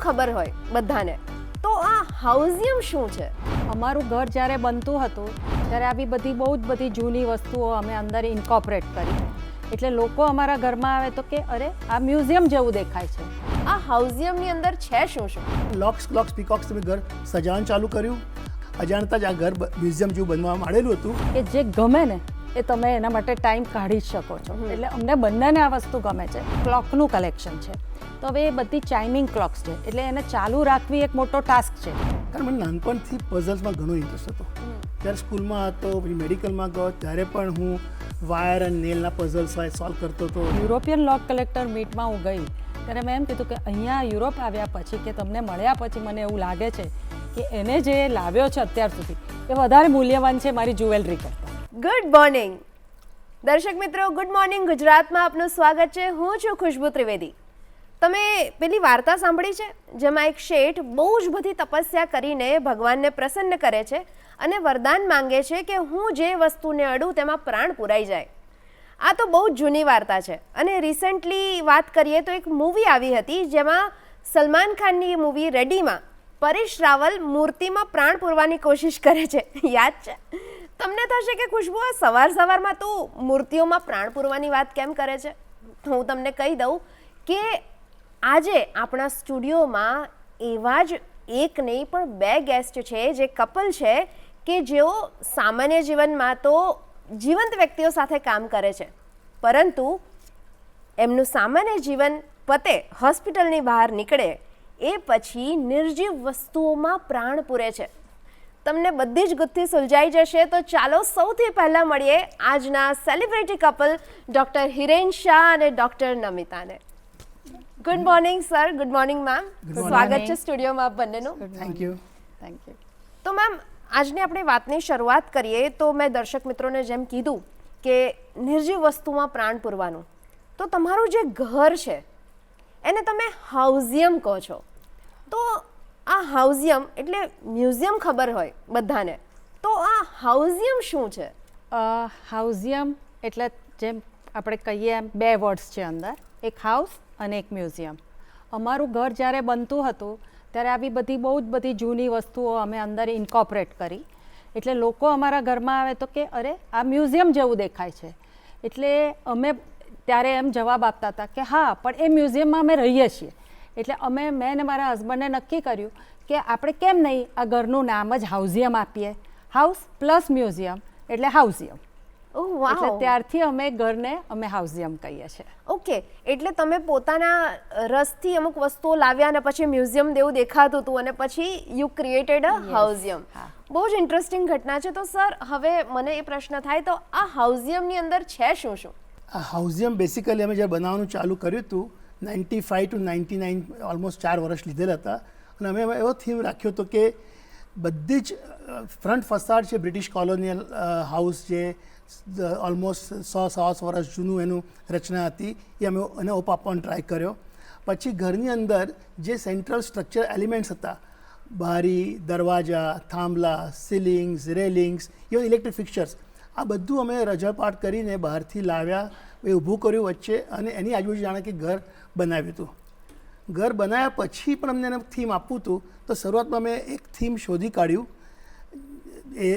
ખબર હોય બધાને, તો આ હાઉઝિયમ શું છે? અમારું ઘર જ્યારે બનતું હતું ત્યારે આવી બહુ જ બધી જૂની વસ્તુઓ અમે અંદર ઇન્કોર્પોરેટ કરી, એટલે લોકો અમારા ઘરમાં આવે તો કે અરે આ મ્યુઝિયમ જેવું દેખાય છે. આ હાઉઝિયમની અંદર છે શું શું? લોક્સ પીકોક્સ તમે ઘર સજાવવાનું ચાલુ કર્યું, અજાણતા જ આ ઘર મ્યુઝિયમ જેવું બનવા માંડેલું હતું. કે જે ગમે ને એ તમે એના માટે ટાઈમ કાઢી જ શકો છો. એટલે અમને બંનેને આ વસ્તુ ગમે છે. ક્લોકનું કલેક્શન છે, તો હવે એ બધી ચાઇમિંગ ક્લોક્સ છે, એટલે એને ચાલુ રાખવી એક મોટો ટાસ્ક છે. કારણ મને નાનપણથી પઝલ્સમાં ઘણો ઇન્ટરેસ્ટ હતો. જ્યારે સ્કૂલમાં હતો, પછી મેડિકલમાં ગયો ત્યારે પણ હું વાયર અને નેલના પઝલ્સ સોલ્વ કરતો હતો. યુરોપિયન લોક કલેક્ટર મીટમાં હું ગઈ ત્યારે મેં એમ કીધું કે અહીંયા યુરોપ આવ્યા પછી કે તમને મળ્યા પછી મને એવું લાગે છે કે એને જે લાવ્યો છે અત્યાર સુધી એ વધારે મૂલ્યવાન છે મારી જ્વેલરી કરતાં. ગુડ મોર્નિંગ દર્શક મિત્રો, ગુડ મોર્નિંગ ગુજરાતમાં આપનું સ્વાગત છે. હું છું ખુશ્બુ ત્રિવેદી. તમે પેલી વાર્તા સાંભળી છે જેમાં એક શેઠ બહુ જ બધી તપસ્યા કરીને ભગવાનને પ્રસન્ન કરે છે અને વરદાન માંગે છે કે હું જે વસ્તુને અડું તેમાં પ્રાણ પુરાઈ જાય. આ તો બહુ જ જૂની વાર્તા છે અને રિસેન્ટલી વાત કરીએ તો એક મૂવી આવી હતી જેમાં સલમાન ખાનની મૂવી રેડીમાં પરેશ રાવલ મૂર્તિમાં પ્રાણ પૂરવાની કોશિશ કરે છે. યાદ છે? તમને થશે કે ખુશ્બુ આ સવારમાં તું મૂર્તિઓમાં પ્રાણ પૂરવાની વાત કેમ કરે છે? હું તમને કહી દઉં કે આજે આપણા સ્ટુડિયોમાં એવા જ એક નહીં પણ 2 ગેસ્ટ છે જે કપલ છે કે જેઓ સામાન્ય જીવનમાં તો જીવંત વ્યક્તિઓ સાથે કામ કરે છે, પરંતુ એમનું સામાન્ય જીવન પતે હોસ્પિટલની બહાર નીકળે એ પછી નિર્જીવ વસ્તુઓમાં પ્રાણ પૂરે છે. તમને બધી જ ગુથ્થી સુલઝાઈ જશે. તો ચાલો સૌથી પહેલાં મળીએ આજના celebrity couple doctor Hiren Shah અને ડૉક્ટર નમિતાને. Good morning sir, good morning ma'am. સ્વાગત છે સ્ટુડિયોમાં આપ બંનેનું. Thank you. તો મેમ, આજની આપણે વાતની શરૂઆત કરીએ તો મેં દર્શક મિત્રોને જેમ કીધું કે નિર્જીવ વસ્તુમાં પ્રાણ પૂરવાનું, તો તમારું જે ઘર છે એને તમે હાઉઝિયમ કહો છો. તો આ હાઉઝિયમ એટલે મ્યુઝિયમ ખબર હોય બધાને, તો આ હાઉઝિયમ શું છે? હાઉઝિયમ એટલે જેમ આપણે કહીએ એમ 2 વર્ડ્સ છે અંદર, એક હાઉસ અને એક મ્યુઝિયમ. અમારું ઘર જ્યારે બનતું હતું ત્યારે આવી બહુ જ બધી જૂની વસ્તુઓ અમે અંદર ઇન્કોર્પોરેટ કરી, એટલે લોકો અમારા ઘરમાં આવે તો કે અરે આ મ્યુઝિયમ જેવું દેખાય છે. એટલે અમે ત્યારે એમ જવાબ આપતા હતા કે હા, પણ એ મ્યુઝિયમમાં અમે રહીએ છીએ. એટલે મેં ને મારા હસબન્ડે નક્કી કર્યું કે આપણે કેમ નહીં આ ઘરનું નામ જ હાઉઝિયમ આપીએ. હાઉસ પ્લસ મ્યુઝિયમ એટલે હાઉઝિયમ. ઓહ વાહ! એટલે ત્યારથી અમે ઘરને અમે હાઉઝિયમ કહીએ છીએ. ઓકે, એટલે તમે પોતાના રસથી અમુક વસ્તુઓ લાવ્યા અને પછી મ્યુઝિયમ જેવું દેખાતું હતું અને પછી યુ ક્રિએટેડ અ હાઉઝિયમ. બહુ જ ઇન્ટરેસ્ટિંગ ઘટના છે. તો સર, હવે મને એ પ્રશ્ન થાય તો આ હાઉઝિયમની અંદર છે શું શું? આ હાઉઝિયમ બેસિકલી અમે જ્યારે બનાવવાનું ચાલુ કર્યું હતું 95 to 99, ઓલમોસ્ટ 4 વર્ષ લીધેલા હતા. અને અમે એવો થીમ રાખ્યો હતો કે બધી જ ફ્રન્ટ ફસાડ છે બ્રિટિશ કોલોનિયલ હાઉસ, જે ઓલમોસ્ટ 100 વર્ષ જૂનું એનું રચના હતી, એ અમે એને ઓપ આપવાનો ટ્રાય કર્યો. પછી ઘરની અંદર જે સેન્ટ્રલ સ્ટ્રક્ચર એલિમેન્ટ્સ હતા, બારી, દરવાજા, થાંભલા, સીલિંગ્સ, રેલિંગ્સ, ઇવન ઇલેક્ટ્રિક ફિક્ચર્સ, આ બધું અમે રજળપાટ કરીને બહારથી લાવ્યા, એ ઊભું કર્યું વચ્ચે, અને એની આજુબાજુ જાણે કે ઘર બનાવ્યું હતું. ઘર બનાવ્યા પછી પણ અમને એને થીમ આપવું હતું, તો શરૂઆતમાં મેં એક થીમ શોધી કાઢ્યું. એ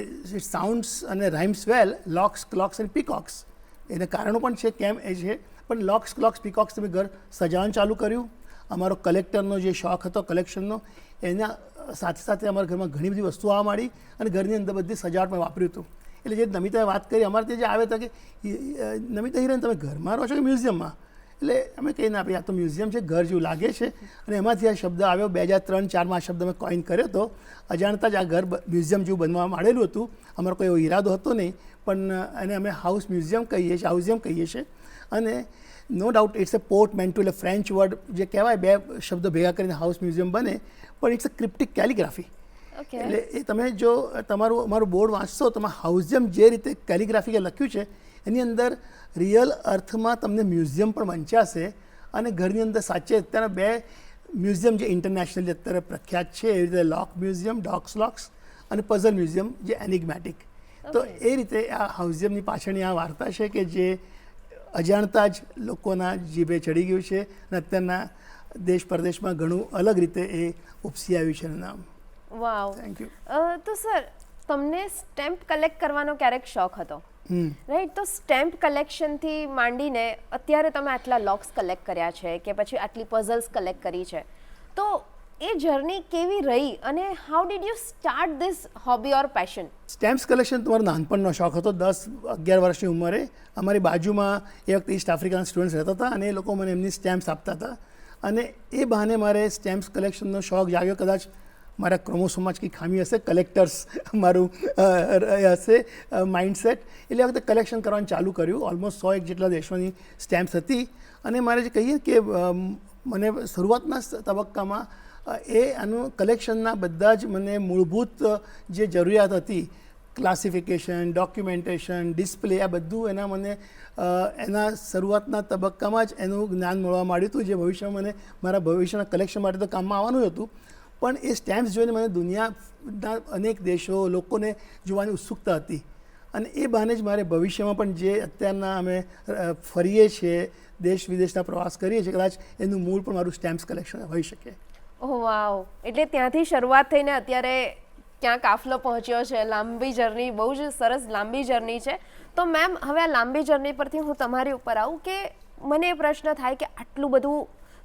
સાઉન્ડ્સ અને rhymes well, locks, clocks and peacocks. એને કારણો પણ છે કેમ એ છે, પણ લોક્સ, ક્લોક્સ, પીકોક્સ તમે ઘર સજાવવાનું ચાલુ કર્યું. અમારો કલેક્ટરનો જે શોખ હતો કલેક્શનનો, એના સાથે સાથે અમારા ઘરમાં ઘણી બધી વસ્તુઓ આવવા માંડી અને ઘરની અંદર બધી સજાવટમાં વાપર્યું હતું. એટલે જે નમિતાએ વાત કરી, અમારે ત્યાં જે આવે હતા કે નમિતા હિરેન તમે ઘરમાં રહો છો કે મ્યુઝિયમમાં? એટલે અમે કહીએ ના ભાઈ, આ તો મ્યુઝિયમ છે, ઘર જેવું લાગે છે. અને એમાંથી આ શબ્દ આવ્યો. 2003-4માં આ શબ્દ અમે કોઈન કર્યો હતો. અજાણતા જ આ ઘર મ્યુઝિયમ જેવું બનવા માંડેલું હતું. અમારો કોઈ એવો ઈરાદો હતો નહીં, પણ એને અમે હાઉસ મ્યુઝિયમ કહીએ છીએ, હાઉઝિયમ કહીએ છીએ. અને નો ડાઉટ ઇટ્સ એ પોર્ટમેન્ટો, એટલે ફ્રેન્ચ વર્ડ જે કહેવાય, 2 શબ્દો ભેગા કરીને હાઉસ મ્યુઝિયમ બને, પણ ઇટ્સ અ ક્રિપ્ટિક કેલિગ્રાફી. એટલે એ તમે જો અમારું બોર્ડ વાંચશો તો હાઉઝિયમ જે રીતે કેલિગ્રાફી લખ્યું છે એની અંદર રિયલ અર્થમાં તમને મ્યુઝિયમ પણ વંચાશે. અને ઘરની અંદર સાચે અત્યારે 2 મ્યુઝિયમ જે ઇન્ટરનેશનલી અત્યારે પ્રખ્યાત છે, એવી રીતે લોક મ્યુઝિયમ, ડોક્સ લોક્સ, અને પઝલ મ્યુઝિયમ જે એનિગ્મેટિક. તો એ રીતે આ હાઉઝિયમની પાછળની આ વાર્તા છે કે જે અજાણતા જ લોકોના જીભે ચડી ગયું છે. અને અત્યારના દેશ પરદેશમાં ઘણું અલગ રીતે એ ઉપસી આવ્યું છે એનું નામ. વાવ. Thank you. તો સર, તમને સ્ટેમ્પ કલેક્ટ કરવાનો ક્યારેક શોખ હતો, રાઈટ? તો સ્ટેમ્પ કલેક્શનથી માંડીને અત્યારે તમે આટલા લોક્સ કલેક્ટ કર્યા છે કે પછી આટલી પઝલ્સ કલેક્ટ કરી છે, તો એ જર્ની કેવી રહી અને how did you start this hobby or passion? Stamps collection તમારો નાનપણનો શોખ હતો. 10-11 વર્ષની ઉંમરે અમારી બાજુમાં એ વખતે ઈસ્ટ આફ્રિકાના સ્ટુડન્ટ્સ રહેતા હતા અને એ લોકો મને એમની સ્ટેમ્પ્સ આપતા હતા અને એ બહાને મારે સ્ટેમ્પ્સ કલેક્શનનો શોખ જાગ્યો. કદાચ મારા ક્રોમોસોમમાં જ કંઈ ખામી હશે, કલેક્ટર્સ મારું હશે માઇન્ડસેટ. એટલે વખતે કલેક્શન કરવાનું ચાલુ કર્યું. ઓલમોસ્ટ 100 જેટલા દેશોની સ્ટેમ્પ્સ હતી અને મારે જે કહીએ કે મને શરૂઆતના તબક્કામાં આનું કલેક્શનના બધા જ મને મૂળભૂત જે જરૂરિયાત હતી, ક્લાસિફિકેશન, ડોક્યુમેન્ટેશન, ડિસ્પ્લે, આ બધું મને એના શરૂઆતના તબક્કામાં જ એનું જ્ઞાન મળવા માંડ્યું હતું, જે ભવિષ્યમાં મને મારા ભવિષ્યના કલેક્શન માટે તો કામમાં આવવાનું હતું. પણ એ સ્ટેમ્પ્સ જોઈને મને દુનિયાના અનેક દેશો, લોકોને જોવાની ઉત્સુકતા હતી અને એ બહાને જ મારે ભવિષ્યમાં પણ જે અત્યારના અમે ફરીએ છીએ, દેશ વિદેશના પ્રવાસ કરીએ છીએ, કદાચ એનું મૂળ પણ મારું સ્ટેમ્પ્સ કલેક્શન હોઈ શકે. ઓહ વાવ. એટલે ત્યાંથી શરૂઆત થઈને અત્યારે ક્યાં કાફલો પહોંચ્યો છે. લાંબી જર્ની, બહુ જ સરસ લાંબી જર્ની છે. તો મેમ, હવે આ લાંબી જર્ની પરથી હું તમારી ઉપર આવું કે મને એ પ્રશ્ન થાય કે આટલું બધું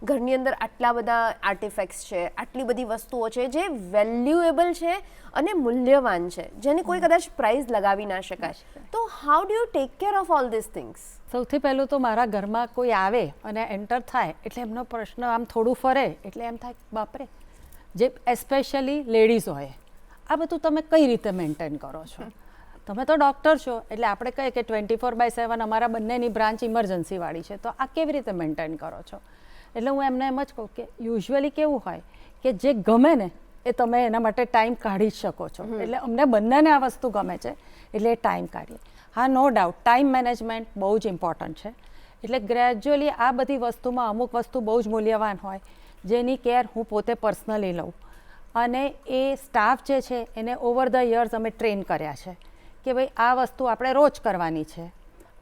ઘરની અંદર આટલા બધા આર્ટિફેક્ટ્સ છે, આટલી બધી વસ્તુઓ છે જે વેલ્યુએબલ છે અને મૂલ્યવાન છે, જેની કોઈ કદાચ પ્રાઇઝ લગાવી ના શકાય. તો how do you take care of all this things? સૌથી પહેલું તો મારા ઘરમાં કોઈ આવે અને એન્ટર થાય એટલે એમનો પ્રશ્ન આમ થોડું ફરે એટલે એમ થાય, બાપરે, જે એસ્પેશિયલી લેડીઝ હોય, આ બધું તમે કઈ રીતે મેન્ટેન કરો છો? તમે તો ડૉક્ટર છો એટલે આપણે કહીએ કે 24/7 અમારા બંનેની બ્રાન્ચ ઇમરજન્સીવાળી છે, તો આ કેવી રીતે મેન્ટેન કરો છો? એટલે હું એમને એમ જ કહું કે યુઝ્યુઅલી કેવું હોય કે જે ગમે ને એ તમે એના માટે ટાઈમ કાઢી જ શકો છો. એટલે અમને બંનેને આ વસ્તુ ગમે છે એટલે એ ટાઈમ કાઢીએ. હા, નો ડાઉટ ટાઈમ મેનેજમેન્ટ બહુ જ ઇમ્પોર્ટન્ટ છે. એટલે ગ્રેજ્યુઅલી આ બધી વસ્તુમાં અમુક વસ્તુ બહુ જ મૂલ્યવાન હોય જેની કેર હું પોતે પર્સનલી લઉં અને એ સ્ટાફ જે છે એને ઓવર ધ યર્સ અમે ટ્રેન કર્યા છે કે ભાઈ આ વસ્તુ આપણે રોજ કરવાની છે,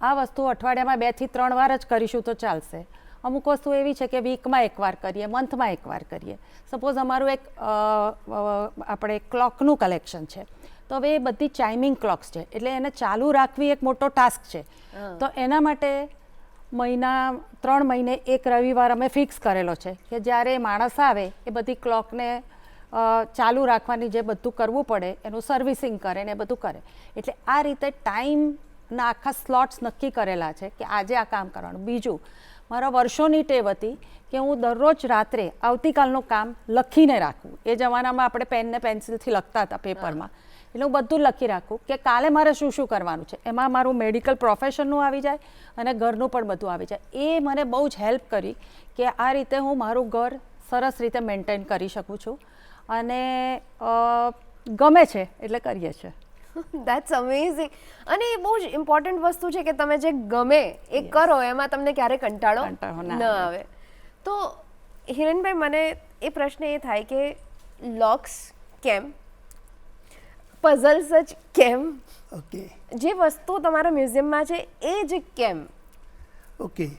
આ વસ્તુ અઠવાડિયામાં 2 થી 3 વાર જ કરીશું તો ચાલશે. અમુક વસ્તુ એવી છે કે વીકમાં એકવાર કરીએ, મંથમાં એકવાર કરીએ. સપોઝ અમારું એક આપણે ક્લોકનું કલેક્શન છે, તો હવે એ બધી ચાઇમિંગ ક્લોક્સ છે એટલે એને ચાલુ રાખવી એક મોટો ટાસ્ક છે. તો એના માટે 3 મહિને એક રવિવાર અમે ફિક્સ કરેલો છે કે જ્યારે માણસ આવે એ બધી ક્લોકને ચાલુ રાખવાની જે બધું કરવું પડે એનું સર્વિસિંગ કરે ને એ બધું કરે. એટલે આ રીતે ટાઈમના આખા સ્લોટ્સ નક્કી કરેલા છે કે આજે આ કામ કરવાનું. બીજું, મારા વર્ષોની ટેવ હતી કે હું દરરોજ રાત્રે આવતીકાલનું કામ લખીને રાખવું. એ જમાનામાં આપણે પેન ને પેન્સિલથી લખતા હતા પેપરમાં, એટલે હું બધું લખી રાખું કે કાલે મારે શું શું કરવાનું છે. એમાં મારું મેડિકલ પ્રોફેશનનું આવી જાય અને ઘરનું પણ બધું આવી જાય. એ મને બહુ જ હેલ્પ કરી કે આ રીતે હું મારું ઘર સરસ રીતે મેન્ટેન કરી શકું છું અને ગમે છે એટલે કરીએ છીએ. That's amazing. અને એ બહુ જ ઇમ્પોર્ટન્ટ વસ્તુ છે કે તમે જે ગમે એ કરો, એમાં તમને ક્યારે કંટાળો ન આવે. તો હિરેનભાઈ, મને એ પ્રશ્ન એ થાય કે લોક્સ કેમ, પઝલ્સ જ કેમ? ઓકે, જે વસ્તુ તમારા મ્યુઝિયમમાં છે એ જ કેમ? ઓકે,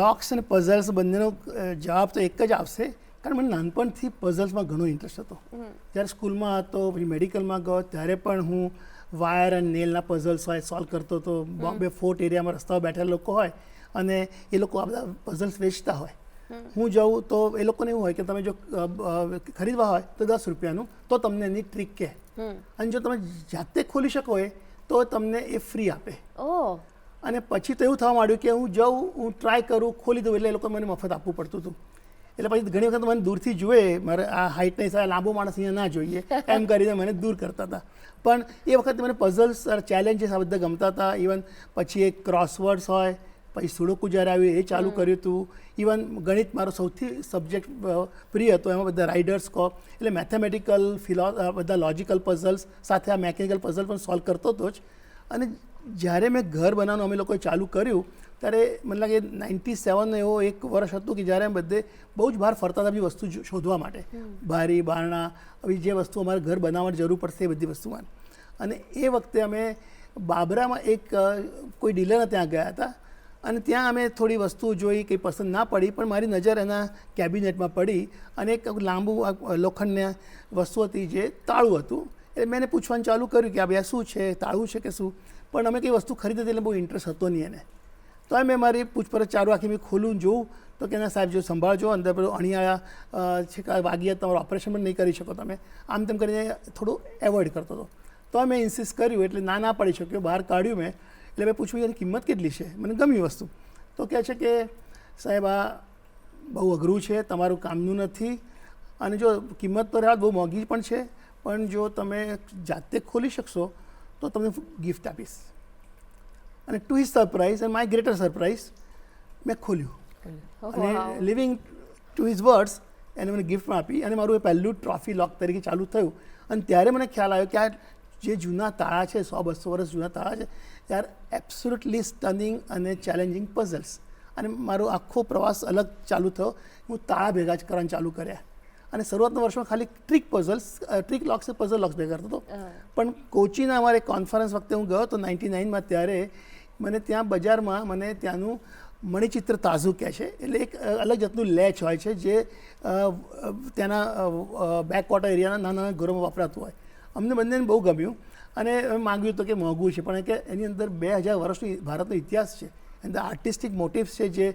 લોક્સ અને પઝલ્સ બંનેનો જવાબ તો એક જ આવશે. કારણ મને નાનપણથી પઝલ્સમાં ઘણો ઇન્ટરેસ્ટ હતો. જ્યારે સ્કૂલમાં હતો, પછી મેડિકલમાં ગયો, ત્યારે પણ હું વાયર અને નેલના પઝલ્સ હોય સોલ્વ કરતો હતો. બોમ્બે ફોર્ટ એરિયામાં રસ્તાઓ બેઠેલા લોકો હોય અને એ લોકો આ બધા પઝલ્સ વેચતા હોય. હું જાઉં તો એ લોકોને એવું હોય કે તમે જો ખરીદવા હોય તો 10 રૂપિયાનું, તો તમને એની ટ્રીક કહે અને જો તમે જાતે ખોલી શકો તો તમને એ ફ્રી આપે. અને પછી તો એવું થવા માંડ્યું કે હું જાઉં, હું ટ્રાય કરું, ખોલી દઉં, એટલે એ લોકો મને મફત આપવું પડતું હતું. એટલે પછી ઘણી વખત મને દૂરથી જુએ, મારે આ હાઇટના હિસાબે લાંબો માણસ અહીંયા ના જોઈએ એમ કરીને મને દૂર કરતા હતા. પણ એ વખતે મને પઝલ્સ ચેલેન્જીસ આ બધા ગમતા હતા. ઇવન પછી એક ક્રોસવર્ડ્સ હોય, પછી સુડોકુ જ્યારે આવ્યું એ ચાલુ કર્યું હતું. ઇવન ગણિત મારો સૌથી સબ્જેક્ટ પ્રિય હતો, એમાં બધા રાઇડર્સ કહો, એટલે મેથેમેટિકલ બધા લોજિકલ પઝલ્સ સાથે આ મેકેનિકલ પઝલ પણ સોલ્વ કરતો હતો જ. અને જ્યારે મેં ઘર બનાવવાનું અમે લોકોએ ચાલુ કર્યું ત્યારે મને લાગે 97 એવો એક વર્ષ હતું કે જ્યારે બધે બહુ જ બહાર ફરતા હતા બધી વસ્તુ શોધવા માટે, બારી બારણા, આવી જે વસ્તુ અમારે ઘર બનાવવાની જરૂર પડશે એ બધી વસ્તુમાં. અને એ વખતે અમે બાબરામાં એક કોઈ ડીલરના ત્યાં ગયા હતા અને ત્યાં અમે થોડી વસ્તુઓ જોઈ, કંઈ પસંદ ના પડી, પણ મારી નજર એના કેબિનેટમાં પડી અને એક લાંબુ લોખંડની વસ્તુ હતી જે તાળું હતું. એટલે મેં એને પૂછવાનું ચાલુ કર્યું કે આ ભાઈ આ શું છે, તાળું છે કે શું, પણ અમે કંઈ વસ્તુ ખરીદી એટલે બહુ ઇન્ટરેસ્ટ હતો નહીં એને. તો મેં મારી પૂછપરછ ચાલુ રાખી, મેં ખોલું જોઉં તો કે ના સાહેબ જો સંભાળજો, અંદર પેલું અણિયા છે કે વાગી તમારું ઓપરેશન પણ નહીં કરી શકો તમે, આમ તેમ કરીને થોડું એવોઇડ કરતો હતો. તો મેં ઇન્સિસ્ટ કર્યું એટલે ના પડી શક્યો, બહાર કાઢ્યું મેં. એટલે મેં પૂછ્યું એની કિંમત કેટલી છે, મને ગમી વસ્તુ. તો કહે છે કે સાહેબ આ બહુ અઘરું છે, તમારું કામનું નથી, અને જો કિંમત તો રહેવા બહુ મોંઘી પણ છે, પણ જો તમે જાતે ખોલી શકશો તો તમને ગિફ્ટ આપીશ. અને to his surprise and my greater surprise મેં ખોલ્યું અને લિવિંગ ટુ હિઝ વર્ડ્સ એને મને ગિફ્ટમાં આપી અને મારું એ પહેલું ટ્રોફી લોક તરીકે ચાલુ થયું. અને ત્યારે મને ખ્યાલ આવ્યો કે આ જે જૂના તાળા છે, 100-200 વર્ષ જૂના તાળા છે, ત્યાર એબ્સોલ્યુટલી સ્ટનિંગ અને ચેલેન્જિંગ પઝલ્સ. અને મારો આખો પ્રવાસ અલગ ચાલુ થયો. હું તાળા ભેગા જ કરવાનું ચાલુ કર્યા અને શરૂઆતના વર્ષમાં ખાલી ટ્રીક લોક્સ પઝલ લોક્સ ભેગા કરતો હતો. પણ કોચીના અમારે કોન્ફરન્સ વખતે હું ગયો તો 99માં, ત્યારે મને ત્યાં બજારમાં મને ત્યાંનું મણિચિત્ર તાઝુ કહે છે, એટલે એક અલગ જાતનું લેચ હોય છે જે ત્યાંના બેકવોટર એરિયાના નાના ઘરોમાં વપરાતું હોય. અમને બંનેને બહુ ગમ્યું અને માગ્યું તો કે મોંઘું છે, પણ કે એની અંદર 2000 વર્ષનો ભારતનો ઇતિહાસ છે. અને આર્ટિસ્ટિક મોટિવ્સ છે જે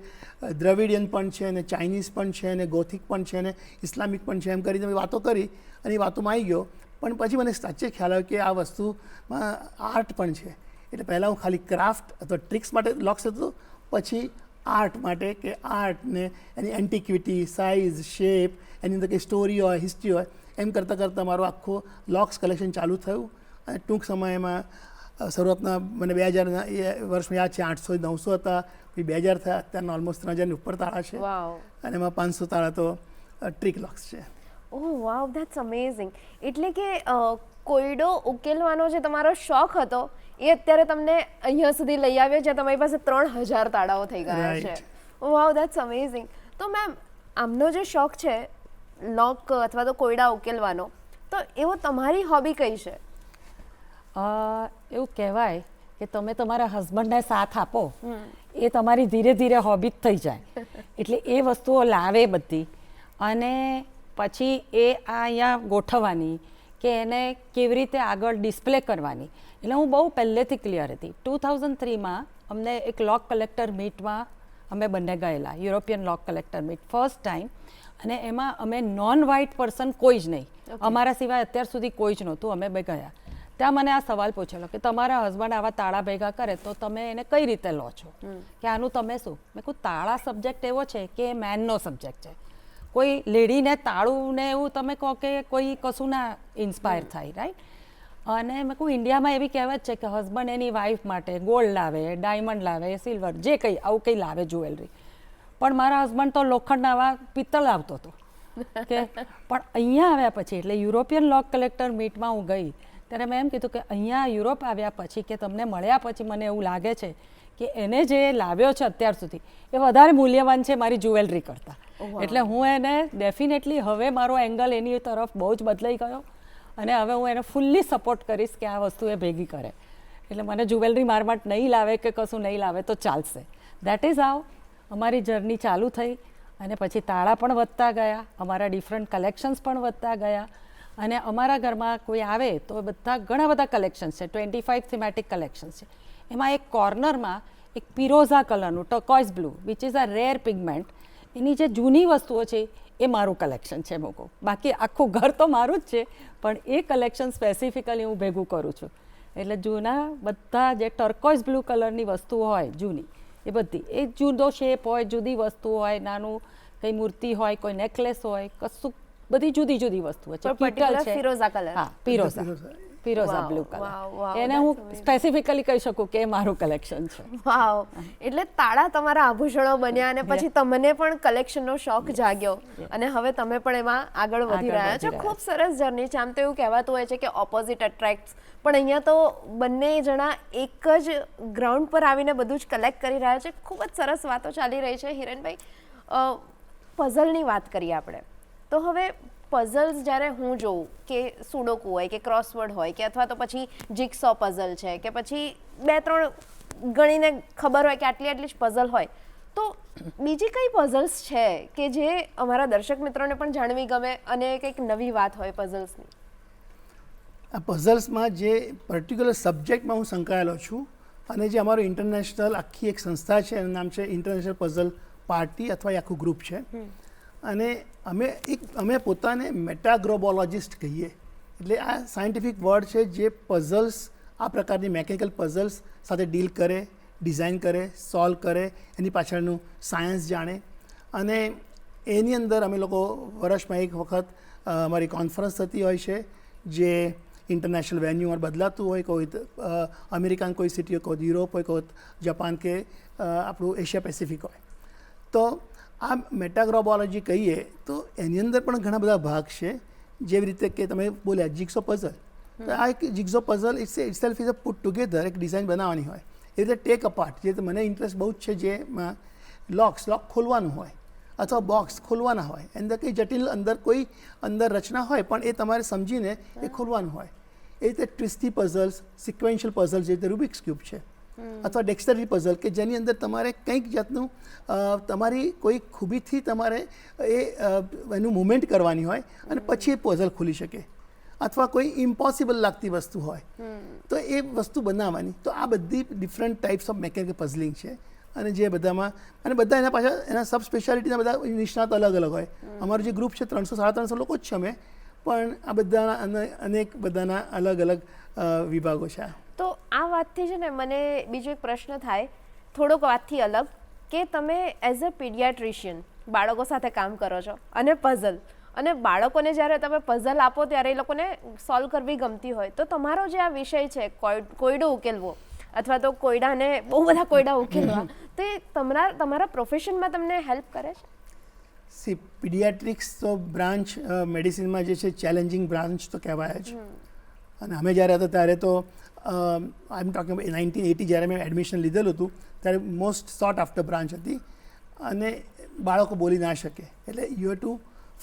દ્રવિડિયન પણ છે અને ચાઇનીઝ પણ છે અને ગોથિક પણ છે અને ઇસ્લામિક પણ છે, એમ કરીને વાતો કરી અને એ વાતોમાં આવી ગયો. પણ પછી મને સાચે ખ્યાલ આવ્યો કે આ વસ્તુમાં આર્ટ પણ છે. એટલે પહેલાં હું ખાલી ક્રાફ્ટ અથવા ટ્રિક્સ માટે લોક્સ હતો, પછી આર્ટ માટે કે આર્ટને એની એન્ટિક્વિટી, સાઇઝ, શેપ, એની અંદર કંઈ સ્ટોરી હોય, હિસ્ટ્રી હોય, એમ કરતાં કરતાં મારું આખું લોક્સ કલેક્શન ચાલુ થયું. અને ટૂંક સમયમાં શરૂઆતના મને 2000 વર્ષમાં યાદ છે 800-900 હતા, પછી 2000 થયા, અત્યારના ઓલમોસ્ટ 3000ની ઉપર તાળા છે અને એમાં 500 તાળા તો ટ્રીક લોક્સ છે. ઓહ વાવ, ધેટ્સ અમેઝિંગ. એટલે કે કોયડો ઉકેલવાનો જે તમારો શોખ હતો એ અત્યારે તમને અહીંયા સુધી લઈ આવ્યો જ્યાં તમારી પાસે 3000 તાળાઓ થઈ ગયા છે. વાવ, ધેટ્સ અમેઝિંગ. તો મેમ, આમનો જે શોખ છે લોક અથવા તો કોયડા ઉકેલવાનો, તો એવો તમારી હોબી કઈ છે? એવું કહેવાય કે તમે તમારા હસબન્ડને સાથ આપો એ તમારી ધીરે ધીરે હોબી જ થઈ જાય. એટલે એ વસ્તુઓ લાવે બધી અને પછી એ અહીંયા ગોઠવવાની કે એને કેવી રીતે આગળ ડિસ્પ્લે કરવાની. એટલે હું બહુ પહેલેથી ક્લિયર હતી. 2003માં અમને એક લોક કલેક્ટર મીટમાં અમે બંને ગયેલા, યુરોપિયન લોક કલેક્ટર મીટ ફર્સ્ટ ટાઈમ. અને એમાં અમે નોન વ્હાઇટ પર્સન કોઈ જ નહીં, અમારા સિવાય અત્યાર સુધી કોઈ જ નહોતું. અમે બે ગયા ત્યાં મને આ સવાલ પૂછેલો કે તમારા હસબન્ડ આવા તાળા ભેગા કરે તો તમે એને કઈ રીતે લો છો, કે આનું તમે શું? મેં કહું તાળા સબ્જેક્ટ એવો છે કે એ મેનનો સબ્જેક્ટ છે. કોઈ લેડીને તાળું ને એવું તમે કહો કે કોઈ કશું ના ઇન્સ્પાયર થાય, રાઈટ? અને મેં કહું ઇન્ડિયામાં એવી કહેવત છે કે હસબન્ડ એની વાઈફ માટે ગોલ્ડ લાવે, ડાયમંડ લાવે, સિલ્વર, જે કંઈ આવું કંઈ લાવે જ્વેલરી. પણ મારા હસબન્ડ તો લોખંડ આવા પિત્તળ આવતો હતો કે. પણ અહીંયા આવ્યા પછી, એટલે યુરોપિયન લોક કલેક્ટર મીટમાં હું ગઈ ત્યારે મેં એમ કીધું કે અહીંયા યુરોપ આવ્યા પછી કે તમને મળ્યા પછી મને એવું લાગે છે કે એને જે લાવ્યો છે અત્યાર સુધી એ વધારે મૂલ્યવાન છે મારી જ્વેલરી કરતાં. એટલે હું એને ડેફિનેટલી હવે મારો એંગલ એની તરફ બહુ જ બદલાઈ ગયો અને હવે હું એને ફૂલ્લી સપોર્ટ કરીશ કે આ વસ્તુ એ ભેગી કરે. એટલે મને જ્વેલરી મારમાટ નહીં લાવે કે કશું નહીં લાવે તો ચાલશે. દેટ ઇઝ હાઉ અમારી જર્ની ચાલુ થઈ. અને પછી તાળા પણ વધતા ગયા, અમારા ડિફરન્ટ કલેક્શન્સ પણ વધતા ગયા. અને અમારા ઘરમાં કોઈ આવે તો બધા ઘણા બધા કલેક્શન્સ છે, 25 થીમેટિક કલેક્શન્સ છે. એમાં એક કોર્નરમાં એક પિરોઝા કલરનું turquoise blue which is a rare pigment, એની જે જૂની વસ્તુઓ છે એ મારું કલેક્શન છે મૂકો. બાકી આખું ઘર તો મારું જ છે, પણ એ કલેક્શન સ્પેસિફિકલી હું ભેગું કરું છું. એટલે જૂના બધા જે ટર્કોઇઝ બ્લુ કલરની વસ્તુઓ હોય જૂની, એ બધી એ જુદો શેપ હોય, જુદી વસ્તુ હોય, નાનું કંઈ મૂર્તિ હોય, કોઈ નેકલેસ હોય, કશું બધી જુદી જુદી વસ્તુઓ છે. ફિરોઝા કલર, હા, ફિરોઝા બ્લુ કલર, એને હું સ્પેસિફિકલી કહી શકું કે મારું કલેક્શન છે. વાવ. એટલે તાળા તમારા આભૂષણો બન્યા અને પછી તમને પણ કલેક્શનનો શોખ જાગ્યો અને હવે તમે પણ એમાં આગળ વધી રહ્યા છો. ખૂબ સરસ જર્ની છે. આમ તો એવું કહેવાતું હોય છે કે ઓપોઝિટ અટ્રેક્ટ્સ, પણ અહીંયા તો બંને જણા એક જ ગ્રાઉન્ડ પર આવીને બધું જ કલેક્ટ કરી રહ્યા છે. ખૂબ જ સરસ વાતો ચાલી રહી છે. હિરેનભાઈ, પઝલની વાત કરીએ આપણે તો હવે પઝલ્સ જ્યારે હું જોઉં કે સુડોકુ હોય કે ક્રોસવર્ડ હોય કે અથવા તો પછી જિગસો પઝલ છે કે પછી 2-3 ગણીને ખબર હોય કે આટલી આટલી જ પઝલ હોય, તો બીજી કઈ પઝલ્સ છે કે જે અમારા દર્શક મિત્રોને પણ જાણવી ગમે અને કંઈક નવી વાત હોય પઝલ્સની? આ પઝલ્સમાં જે પર્ટિક્યુલર સબ્જેક્ટમાં હું સંકળાયેલો છું અને જે અમારું ઇન્ટરનેશનલ આખી એક સંસ્થા છે એનું નામ છે ઇન્ટરનેશનલ પઝલ પાર્ટી અથવા એ આખું ગ્રુપ છે. અને અમે પોતાને મેટાગ્રોબોલોજિસ્ટ કહીએ. એટલે આ સાયન્ટિફિક વર્ડ છે જે પઝલ્સ, આ પ્રકારની મેકેનિકલ પઝલ્સ સાથે ડીલ કરે, ડિઝાઇન કરે, સોલ્વ કરે, એની પાછળનું સાયન્સ જાણે. અને એની અંદર અમે લોકો વર્ષમાં એક વખત અમારી કોન્ફરન્સ થતી હોય છે, જે ઇન્ટરનેશનલ વેન્યુમાં બદલાતું હોય. કોઈ અમેરિકન કોઈ સિટી હોય, કોઈ યુરોપ હોય, કોઈ જાપાન કે આપણું એશિયા પેસિફિક હોય. તો આ મેટાગ્રોબોલોજી કહીએ તો એની અંદર પણ ઘણા બધા ભાગ છે. જેવી રીતે કે તમે બોલ્યા જિગસો પઝલ, તો આ એક jigsaw puzzle itself is a put together, એક ડિઝાઇન બનાવવાની હોય. એ રીતે ટેક અપાર્ટ, જે મને ઇન્ટરેસ્ટ બહુ જ છે, જેમાં લોક ખોલવાનું હોય અથવા બોક્સ ખોલવાના હોય, અંદર કંઈ જટિલ અંદર કોઈ અંદર રચના હોય પણ એ તમારે સમજીને એ ખોલવાનું હોય. એ રીતે ટ્વિસ્ટી પઝલ્સ, સિક્વેન્શિયલ પઝલ, જે રીતે રૂબિક્સ ક્યુબ છે, અથવા ડેક્સ્ટરી પઝલ કે જેની અંદર તમારે કંઈક જાતનું તમારી કોઈ ખૂબીથી તમારે એનું મુવમેન્ટ કરવાની હોય અને પછી એ પઝલ ખુલી શકે. અથવા કોઈ ઇમ્પોસિબલ લાગતી વસ્તુ હોય તો એ વસ્તુ બનાવવાની. તો આ બધી ડિફરન્ટ ટાઈપ્સ ઓફ મેકેનિકલ પઝલિંગ છે. અને જે બધામાં અને બધા એના પાછળ એના સબ સ્પેશિયાલિટીના બધા નિષ્ણાત અલગ અલગ હોય. અમારું જે ગ્રુપ છે 300-350 લોકો જ છે અમે, પણ આ બધાના અનેક બધાના અલગ અલગ વિભાગો છે. તો આ વાતથી છે ને મને બીજો એક પ્રશ્ન થાય, થોડોક વાતથી અલગ, કે તમે એઝ અ પીડિયાટ્રિશિયન બાળકો સાથે કામ કરો છો અને પઝલ, અને બાળકોને જ્યારે તમે પઝલ આપો ત્યારે એ લોકોને સોલ્વ કરવી ગમતી હોય, તો તમારો જે આ વિષય છે કોયડો ઉકેલવો અથવા તો કોયડાને બહુ બધા કોયડા ઉકેલવા, તો એ તમારા પ્રોફેશનમાં તમને હેલ્પ કરે છે? સી, પીડિયાટ્રિક્સ તો બ્રાન્ચ મેડિસિનમાં જે છે ચેલેન્જિંગ બ્રાન્ચ તો કહેવાય જ. અને અમે જ્યારે હતા ત્યારે તો આઈ એમ ટોકિંગ 1980 જ્યારે મેં એડમિશન લીધેલું હતું ત્યારે મોસ્ટ સોટ આફ્ટર બ્રાન્ચ હતી. અને બાળકો બોલી ના શકે, એટલે you have to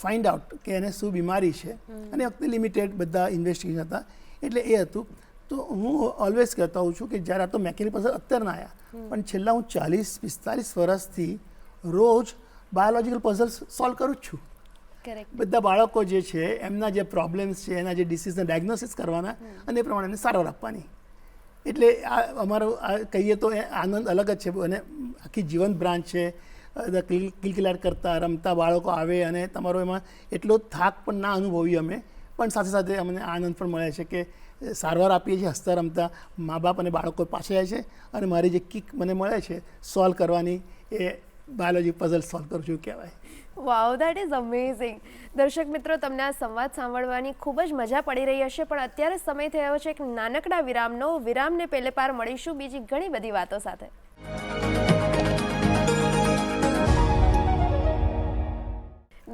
find out કે એને શું બીમારી છે. અને વખતે લિમિટેડ બધા ઇન્વેસ્ટિગેશન હતા, એટલે એ હતું. તો હું ઓલવેઝ કહેતો હોઉં છું કે જ્યારે આ તો મેકેનિકલ પઝલ અત્યારે ના આવ્યા, પણ છેલ્લા હું 40-45 વર્ષથી રોજ બાયોલોજિકલ પઝલ્સ સોલ્વ કરું જ છું. બધા બાળકો જે છે એમના જે પ્રોબ્લેમ્સ છે, એના જે ડિસીઝને ડાયગ્નોસિસ કરવાના અને એ પ્રમાણે સારવાર આપવાની. એટલે આ અમારો કહીએ તો એ આનંદ અલગ જ છે. અને આખી જીવંત બ્રાન્ચ છે. કિલકિલાટ કરતા રમતા બાળકો આવે અને તમારો એમાં એટલો થાક પણ ના અનુભવીએ અમે, પણ સાથે સાથે અમને આનંદ પણ મળે છે કે સારવાર આપીએ છીએ. હસતા રમતા મા બાપ અને બાળકો પાછળ જાય છે અને મારી જે કિક મને મળે છે સોલ્વ કરવાની, એ બાયોલોજી પઝલ સોલ્વ કરું છું કહેવાય. વાવ, દેટ ઇઝ અમેઝિંગ. દર્શક મિત્રો, તમને આ સંવાદ સાંભળવાની ખૂબ જ મજા પડી રહી હશે, પણ અત્યારે સમય થયો છે એક નાનકડા વિરામનો. વિરામને પહેલે પાર મળીશું બીજી ઘણી બધી વાતો સાથે.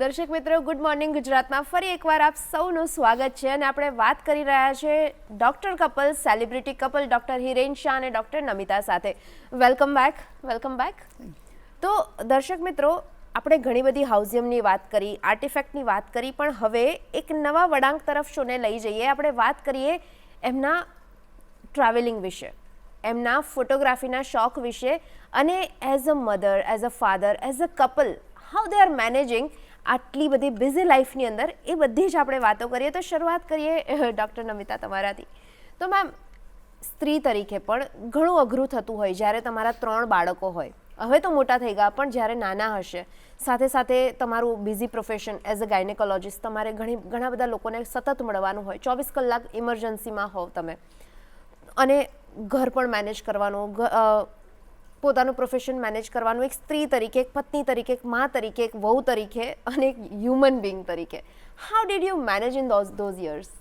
દર્શક મિત્રો, ગુડ મોર્નિંગ ગુજરાતમાં ફરી એકવાર આપ સૌનું સ્વાગત છે. અને આપણે વાત કરી રહ્યા છે doctor couple, celebrity couple doctor Hiren Shah અને ડૉક્ટર નમિતા સાથે. Welcome back. Welcome back. તો દર્શક મિત્રો, આપણે ઘણી બધી હાઉઝિયમની વાત કરી, આર્ટિફેક્ટની વાત કરી, પણ હવે એક નવા વળાંક તરફ શોને લઈ જઈએ. આપણે વાત કરીએ એમના ટ્રાવેલિંગ વિશે, એમના ફોટોગ્રાફીના શોખ વિશે, અને as a mother, as a father, as a couple, how they are managing આટલી બધી બિઝી લાઈફની અંદર, એ બધી જ આપણે વાતો કરીએ. તો શરૂઆત કરીએ ડૉક્ટર નમિતા તમારાથી. તો મેમ, સ્ત્રી તરીકે પણ ઘણું અઘરું થતું હોય જ્યારે તમારા 3 બાળકો હોય. હવે તો મોટા થઈ ગયા, પણ જ્યારે નાના હશે, સાથે સાથે તમારું busy profession as a gynaecologist, તમારે ઘણા બધા લોકોને સતત મળવાનું હોય, 24 કલાક ઇમરજન્સીમાં હોવ તમે, અને ઘર પણ મેનેજ કરવાનું, પોતાનું પ્રોફેશન મેનેજ કરવાનું, એક સ્ત્રી તરીકે, એક પત્ની તરીકે, એક મા તરીકે, એક વહુ તરીકે અને એક હ્યુમન બિંગ તરીકે. How did you manage in those years?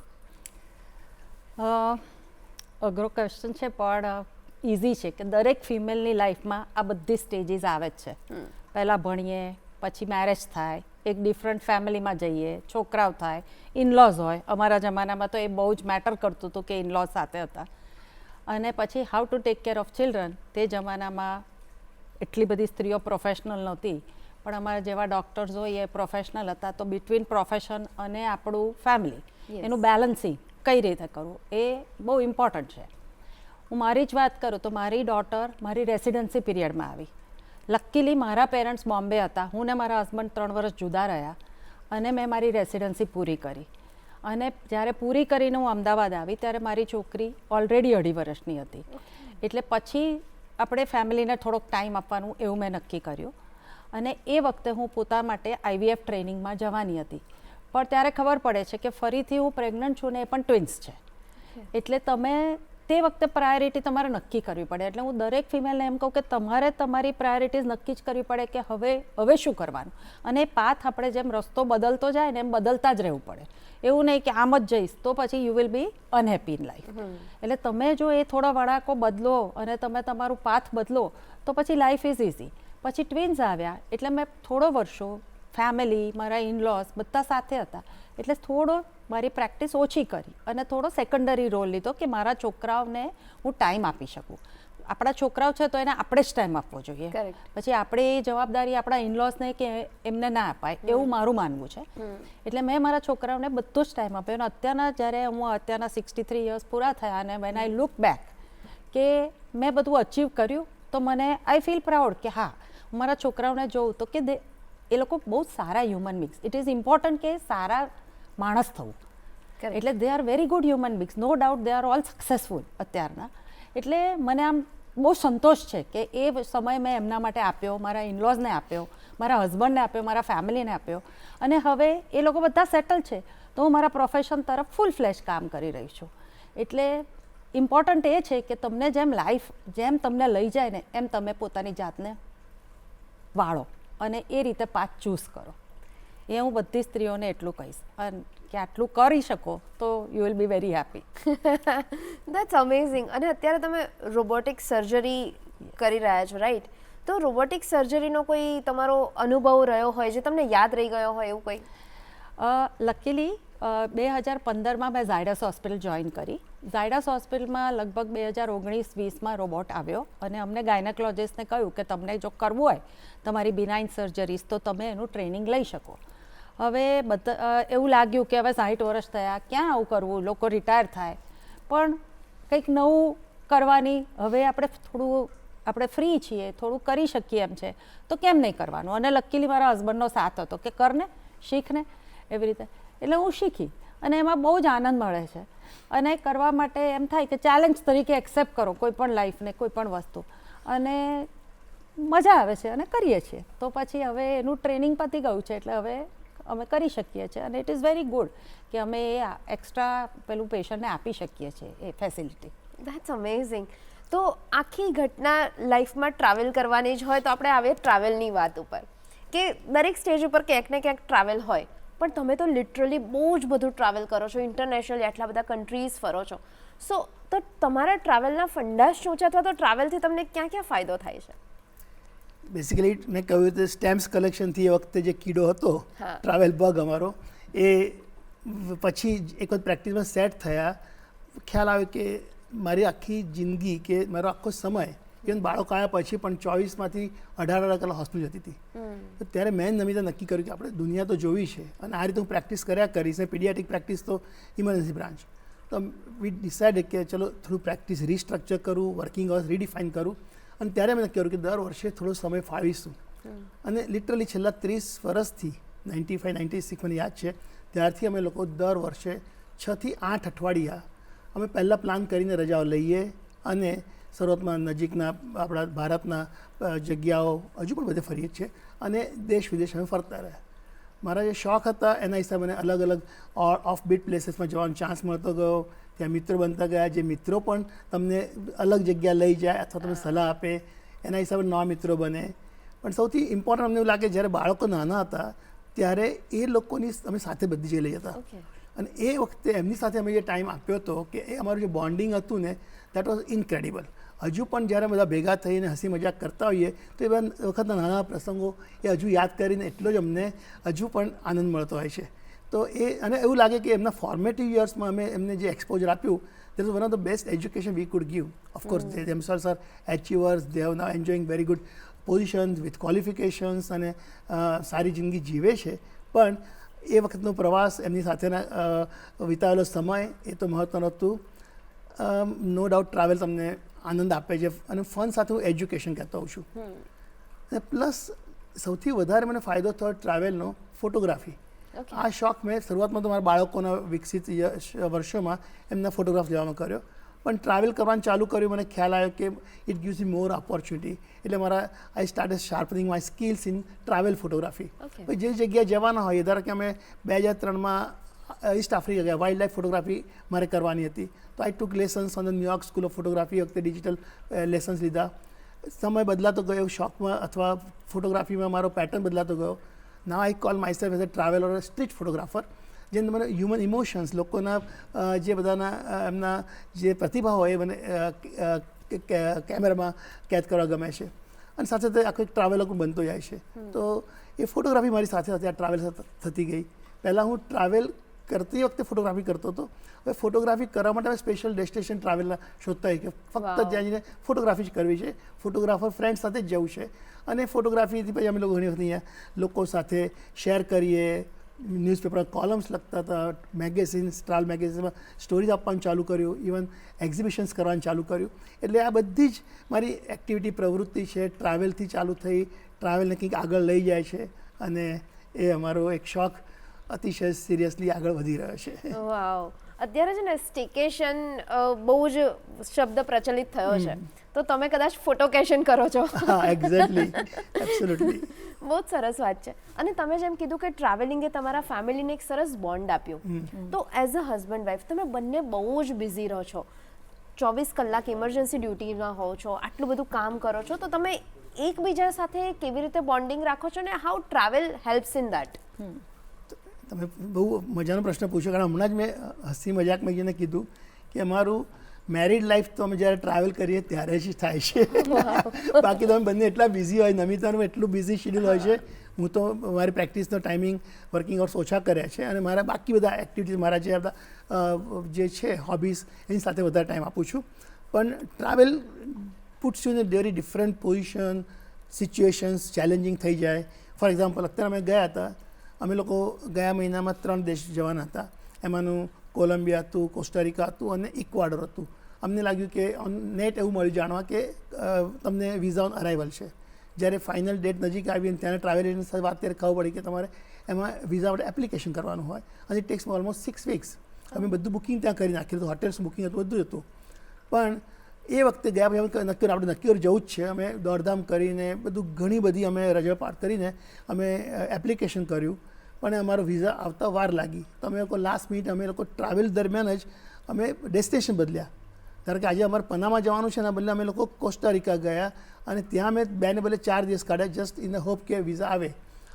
અઘરો ક્વેશ્ચન છે, પણ ઇઝી છે કે દરેક ફિમેલની લાઈફમાં આ બધી સ્ટેજીસ આવે જ છે. પહેલાં ભણીએ, પછી મેરેજ થાય, એક ડિફરન્ટ ફેમિલીમાં જઈએ, છોકરાઓ થાય, ઇનલોઝ હોય. અમારા જમાનામાં તો એ બહુ જ મેટર કરતું હતું કે ઇનલોઝ સાથે હતા. અને પછી how to take care of children. તે જમાનામાં એટલી બધી સ્ત્રીઓ પ્રોફેશનલ નહોતી, પણ અમારા જેવા ડૉક્ટર્સ હોય એ પ્રોફેશનલ હતા, તો બિટવીન પ્રોફેશન અને આપણું ફેમિલી Yes. એનું બેલેન્સિંગ કઈ રીતે કરવું એ બહુ ઇમ્પોર્ટન્ટ છે. હું મારી જ વાત કરું તો મારી ડોટર મારી રેસિડન્સી પીરિયડમાં આવી. લકીલી મારા પેરેન્ટ્સ બોમ્બે હતા, હું ને મારા હસબન્ડ 3 વર્ષ જુદા રહ્યા અને મેં મારી રેસિડન્સી પૂરી કરી. અને જ્યારે પૂરી કરીને હું અમદાવાદ આવી ત્યારે મારી છોકરી ઓલરેડી 2.5 વર્ષની હતી. એટલે પછી આપણે ફેમિલીને થોડોક ટાઈમ આપવાનું એવું મેં નક્કી કર્યું. અને એ વખતે હું પોતા માટે IVF ટ્રેનિંગમાં જવાની હતી, પણ ત્યારે ખબર પડે છે કે ફરીથી હું પ્રેગ્નન્ટ છું ને એ પણ ટ્વિન્સ છે. એટલે તમે તે વખતે પ્રાયોરિટી તમારે નક્કી કરવી પડે. એટલે હું દરેક ફિમેલને એમ કહું કે તમારે તમારી પ્રાયોરિટીઝ નક્કી જ કરવી પડે કે હવે શું કરવાનું. અને એ પાથ આપણે જેમ રસ્તો બદલતો જાય ને એમ બદલતા જ રહેવું પડે. એવું નહીં કે આમ જ જઈશ તો પછી you will be unhappy in life. એટલે તમે જો એ થોડા વળાકો બદલો અને તમે તમારું પાથ બદલો તો પછી લાઈફ ઇઝ ઇઝી. પછી ટ્વિન્સ આવ્યા એટલે મેં થોડો વર્ષો ફેમિલી, મારા ઇનલોસ બધા સાથે હતા, એટલે થોડો મારી પ્રેક્ટિસ ઓછી કરી અને થોડો સેકન્ડરી રોલ લીધો કે મારા છોકરાઓને હું ટાઈમ આપી શકું. આપણા છોકરાઓ છે તો એને આપણે જ ટાઈમ આપવો જોઈએ. Correct. પછી આપણે એ જવાબદારી આપણા ઇનલોસને કે એમને ના અપાય એવું મારું માનવું છે. એટલે મેં મારા છોકરાઓને બધો જ ટાઈમ આપ્યો. અને અત્યારના જ્યારે હું અત્યારના 63 યર્સ પૂરા થયા અને વેન આઈ લુક બેક કે મેં બધું અચીવ કર્યું તો મને આઈ ફીલ પ્રાઉડ કે હા, હું મારા છોકરાઓને જોઉં તો કે એ લોકો બહુ સારા human beings. It is important કે સારા માણસ થવું. Correct. એટલે they are very good human beings, no doubt they are all successful અત્યારના. એટલે મને આમ બહુ સંતોષ છે કે એ સમય મેં એમના માટે આપ્યો, મારા ઇનલોઝને આપ્યો, મારા હસબન્ડને આપ્યો, મારા ફેમિલીને આપ્યો. અને હવે એ લોકો બધા સેટલ છે તો હું મારા પ્રોફેશન તરફ ફૂલ ફ્લેશ કામ કરી રહી છું. એટલે ઇમ્પોર્ટન્ટ એ છે કે તમને જેમ લાઈફ જેમ તમને લઈ જાય ને એમ તમે પોતાની જાતને વાળો અને એ રીતે પાથ ચૂઝ કરો. એ હું બધી સ્ત્રીઓને એટલું કહીશ. અને કે આટલું કરી શકો તો you will be very happy. That's amazing. અને અત્યારે તમે રોબોટિક સર્જરી કરી રહ્યા છો, રાઈટ? તો રોબોટિક સર્જરીનો કોઈ તમારો અનુભવ રહ્યો હોય જે તમને યાદ રહી ગયો હોય એવું કંઈ? લકીલી 2015માં મેં ઝાયડસ હોસ્પિટલ જોઈન કરી. ઝાયડસ હોસ્પિટલમાં લગભગ 2019-20માં રોબોટ આવ્યો અને અમને ગાયનેકોલોજિસ્ટને કહ્યું કે તમને જો કરવું હોય તમારી બિનાઇન સર્જરીઝ તો તમે એનું ટ્રેનિંગ લઈ શકો. હવે એવું લાગ્યું કે હવે 60 વર્ષ થયા, ક્યાં આવું કરવું, લોકો રિટાયર થાય, પણ કંઈક નવું કરવાની હવે આપણે ફ્રી છીએ, થોડું કરી શકીએ એમ છે તો કેમ નહીં કરવાનું. અને લકીલી મારા હસબન્ડનો સાથ હતો કે કરને, શીખને, એવી રીતે. એટલે હું શીખી અને એમાં બહુ જ આનંદ મળે છે. અને કરવા માટે એમ થાય કે ચેલેન્જ તરીકે એક્સેપ્ટ કરો કોઈ પણ લાઈફને, કોઈ પણ વસ્તુ, અને મજા આવે છે અને કરીએ છીએ. તો પછી હવે એનું ટ્રેનિંગ પતી ગયું છે એટલે હવે અમે કરી શકીએ છીએ અને ઇટ ઇઝ વેરી ગુડ કે અમે એ એક્સ્ટ્રા પેલું પેશન્ટને આપી શકીએ છીએ એ ફેસિલિટી. That's amazing. તો આખી ઘટના લાઈફમાં ટ્રાવેલ કરવાની જ હોય તો આપણે આવીએ ટ્રાવેલની વાત ઉપર કે દરેક સ્ટેજ ઉપર ક્યાંક ને ક્યાંક ટ્રાવેલ હોય, પણ તમે તો લિટરલી બહુ જ બધું ટ્રાવેલ કરો છો, ઇન્ટરનેશનલ આટલા બધા કન્ટ્રીઝ ફરો છો. તો તમારા ટ્રાવેલના ફંડા શું છે અથવા તો ટ્રાવેલથી તમને ક્યાં ક્યાં ફાયદો થાય છે? બેસિકલી મેં કહ્યું તે સ્ટેમ્પ્સ કલેક્શનથી એ વખતે જે કીડો હતો, ટ્રાવેલ બગ અમારો, એ પછી એક વખત પ્રેક્ટિસમાં સેટ થયા, ખ્યાલ આવ્યો કે મારી આખી જિંદગી કે મારો આખો સમય ઇવન બાળકો આવ્યા પછી પણ 24માંથી 18 કલાક હોસ્પિટલ જતી હતી. તો ત્યારે મેં નમિતા નક્કી કર્યું કે આપણે દુનિયા તો જોવી છે અને આ રીતે હું પ્રેક્ટિસ કર્યા કરીશ. પીડિયાટ્રિક પ્રેક્ટિસ તો ઇમરજન્સી બ્રાન્ચ. તો વી ડિસાઇડેડ કે ચલો થોડું પ્રેક્ટિસ રીસ્ટ્રક્ચર કરું, વર્કિંગ અવર્સ રીડિફાઇન કરું. અને ત્યારે મેં નક્કી કર્યું કે દર વર્ષે થોડો સમય ફાળવીશું. અને લિટરલી છેલ્લા 30 વર્ષથી 95-96 મને યાદ છે ત્યારથી અમે લોકો દર વર્ષે 6 થી 8 અઠવાડિયા અમે પહેલાં પ્લાન કરીને રજાઓ લઈએ અને શરૂઆતમાં નજીકના આપણા ભારતના જગ્યાઓ હજુ પણ બધે ફરીએ છીએ અને દેશ વિદેશ અમે ફરતા રહ્યા. મારા જે શોખ હતા એના હિસાબે મને અલગ અલગ ઓફ બીટ પ્લેસીસમાં જવાનો ચાન્સ મળતો ગયો. ત્યાં મિત્રો બનતા ગયા, જે મિત્રો પણ તમને અલગ જગ્યા લઈ જાય અથવા તમને સલાહ આપે, એના હિસાબે નવા મિત્રો બને. પણ સૌથી ઇમ્પોર્ટન્ટ અમને એવું લાગે જ્યારે બાળકો નાના હતા ત્યારે એ લોકોની અમે સાથે બધી જગ્યાએ લઈ જતા. અને એ વખતે એમની સાથે અમે જે ટાઈમ આપ્યો હતો કે એ અમારું જે બોન્ડિંગ હતું ને દેટ વોઝ ઇનક્રેડિબલ. હજુ પણ જ્યારે બધા ભેગા થઈને હસી મજાક કરતા હોઈએ તો એ વખતના નાના પ્રસંગો એ હજુ યાદ કરીને એટલો જ અમને હજુ પણ આનંદ મળતો હોય છે. તો એ અને એવું લાગે કે એમના ફોર્મેટિવ યર્સમાં અમે એમને જે એક્સપોઝર આપ્યું that is one of the best education we could give. Of course themselves are achievers, they have now enjoying very good positions with qualifications અને સારી જિંદગી જીવે છે, પણ એ વખતનો પ્રવાસ એમની સાથેના વિતાવેલો સમય એ તો મહત્ત્વનું હતું. નો ડાઉટ ટ્રાવેલ તમને આનંદ આપે છે અને ફન સાથે હું એજ્યુકેશન કહેતો હોઉં છું. અને પ્લસ સૌથી વધારે મને ફાયદો થયો ટ્રાવેલનો ફોટોગ્રાફી. આ શોખ મેં શરૂઆતમાં તો મારા બાળકોના વિકસિત વર્ષોમાં એમના ફોટોગ્રાફ લેવાનો કર્યો, પણ ટ્રાવેલ કરવાનું ચાલુ કર્યું મને ખ્યાલ આવ્યો કે it gives me more opportunity. એટલે મારા I started sharpening my skills in travel photography. જે જગ્યાએ જવાના હોય, ધારો કે અમે 2003માં ઈસ્ટ આફ્રિકા ગયા, વાઇલ્ડ લાઈફ ફોટોગ્રાફી મારે કરવાની હતી, તો I took lessons on the New York school of photography. વખતે ડિજિટલ લેસન્સ લીધા. સમય બદલાતો ગયો શોખમાં અથવા ફોટોગ્રાફીમાં મારો પેટર્ન બદલાતો ગયો. Now I call myself as a travel or street photographer. જેને મને હ્યુમન ઇમોશન્સ, લોકોના જે બધાના એમના જે પ્રતિભા હોય એ મને કેમેરામાં કેદ કરવા ગમે છે, અને સાથે સાથે આખો એક ટ્રાવેલર પણ બનતો જાય છે. તો એ ફોટોગ્રાફી મારી સાથે સાથે આ ટ્રાવેલ થતી ગઈ. પહેલાં હું ટ્રાવેલ કરતી વખતે ફોટોગ્રાફી કરતો હતો. હવે ફોટોગ્રાફી કરવા માટે અમે સ્પેશિયલ ડેસ્ટિનેશન ટ્રાવેલના શોધતા હોય કે ફક્ત ત્યાં જઈને ફોટોગ્રાફી જ કરવી છે, ફોટોગ્રાફર ફ્રેન્ડ સાથે જ જવું છે. અને ફોટોગ્રાફીથી પછી અમે લોકો ઘણી વખત અહીંયા લોકો સાથે શેર કરીએ, ન્યૂઝપેપર કોલમ્સ લખતા હતા, મેગેઝિન સ્ટ્રાલ મેગેઝિનમાં સ્ટોરીઝ આપવાનું ચાલુ કર્યું, ઇવન એક્ઝિબિશન્સ કરવાનું ચાલુ કર્યું. એટલે આ બધી જ મારી એક્ટિવિટી પ્રવૃત્તિ છે ટ્રાવેલથી ચાલુ થઈ, ટ્રાવેલને કંઈક આગળ લઈ જાય છે, અને એ અમારો એક શોખ અતિશય સિરિયસલી આગળ વધી રહ્યો છે. વાવ, અત્યારે છે ને સ્ટેકેશન બહુ જ શબ્દ પ્રચલિત થયો છે, તો તમે કદાચ ફોટોકેશન કરો છો. હા, એક્ઝેક્ટલી, એબ્સોલ્યુટલી. બહુ જ સરસ વાત છે. અને તમે જેમ કીધું કે ટ્રાવેલિંગે તમારા ફેમિલીને એક સરસ બોન્ડ આપ્યું, તો એઝ અ હસબન્ડ વાઈફ તમે બંને બહુ જ બિઝી રહો છો, 24 કલાક ઇમરજન્સી ડ્યુટીમાં હો છો, આટલું બધું કામ કરો છો, તો તમે એકબીજા સાથે કેવી રીતે બોન્ડિંગ રાખો છો ને how travel helps in that? તમે બહુ મજાનો પ્રશ્ન પૂછ્યો, કારણ હમણાં જ મેં હસી મજાકમાં જઈને કીધું કે અમારું મેરિડ લાઈફ તો અમે જ્યારે ટ્રાવેલ કરીએ ત્યારે જ થાય છે. બાકી તો અમે બંને એટલા બિઝી હોય, નમિતાનું એટલું બિઝી શેડ્યુલ હોય છે. હું તો મારી પ્રેક્ટિસનો ટાઈમિંગ, વર્કિંગ અવર્સ ઓછા કર્યા છે, અને મારા બાકી બધા એક્ટિવિટીઝ, મારા જે બધા જે છે હોબીઝ, એની સાથે વધારે ટાઈમ આપું છું. પણ travel puts you in a very different position, situations challenging થઈ જાય. ફોર એક્ઝામ્પલ, અત્યારે અમે ગયા હતા, અમે લોકો ગયા મહિનામાં 3 દેશ જવાના હતા. એમાંનું કોલંબિયા હતું, કોસ્ટારિકા હતું અને ઇક્વાડોર હતું. અમને લાગ્યું કે ઓન નેટ એવું મળ્યું જાણવા કે તમને વિઝા ઓન અરાઇવલ છે. જ્યારે ફાઇનલ ડેટ નજીક આવી અને ત્યાંના ટ્રાવેલ એજન્ટ સાથે વાત ત્યારે ખબર પડી કે તમારે એમાં વિઝા માટે એપ્લિકેશન કરવાનું હોય, અને ઇટ ટેક્સ ઓલમોસ્ટ 6 વીક્સ. અમે બધું બુકિંગ ત્યાં કરી નાખ્યું હતું, હોટેલ્સ બુકિંગ હતું, બધું હતું. પણ એ વખતે ગયા પછી અમે આપણે નક્કી જવું જ છે. અમે દોડધામ કરીને બધું ઘણી બધી અમે રજા પાર કરીને અમે એપ્લિકેશન કર્યું, પણ અમારો વિઝા આવતા વાર લાગી. તો અમે લોકો લાસ્ટ મિનિટ અમે લોકો ટ્રાવેલ દરમિયાન જ અમે ડેસ્ટિનેશન બદલ્યા. કારણ કે આજે અમારે પનામા જવાનું છે, એના બદલે અમે લોકો કોસ્ટારિકા ગયા, અને ત્યાં અમે 2 ને બદલે 4 દિવસ કાઢ્યા, જસ્ટ ઇન ધ હોપ કે વિઝા આવે.